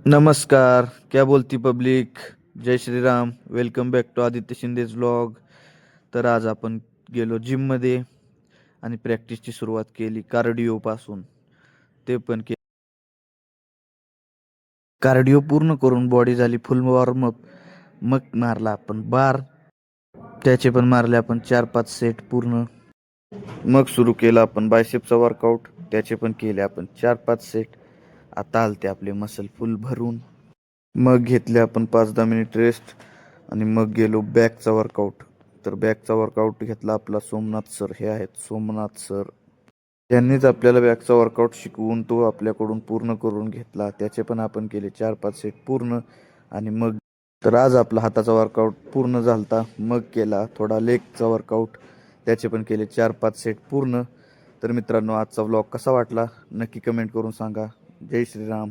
नमस्कार, क्या बोलती पब्लिक. जय Shriram. Welcome back to Aditya Shinde's vlog. तर आज आपण गेलो जिममध्ये आणि प्रॅक्टिसची सुरुवात केली कार्डिओपासून. ते पण कार्डिओ पूर्ण करून बॉडी झाली फुल वॉर्मअप. मग मारला आपण बार. त्याचे पण मारले आपण 4-5 सेट पूर्ण. मग सुरू केला आपण बायसेपचा वर्कआउट. त्याचे पण केले आपण 4-5 सेट. आता आलते आपले मसल फुल भरून. मग घेतले आपण 5-10 मिनिट रेस्ट आणि मग गेलो बॅकचा वर्कआउट. तर बॅकचा वर्कआउट घेतला आपला सोमनाथ सर. हे आहेत सोमनाथ सर. त्यांनीच आपल्याला बॅकचा वर्कआउट शिकवून तो आपल्याकडून पूर्ण करून घेतला. त्याचे पण आपण केले 4-5 सेट पूर्ण. आणि मग तर आज आपला हाताचा वर्कआउट पूर्ण झालता. मग केला थोडा लेगचा वर्कआउट. त्याचे पण केले 4-5 सेट पूर्ण. तर मित्रांनो, आजचा व्लॉग कसा वाटला नक्की कमेंट करून सांगा. जय श्रीराम.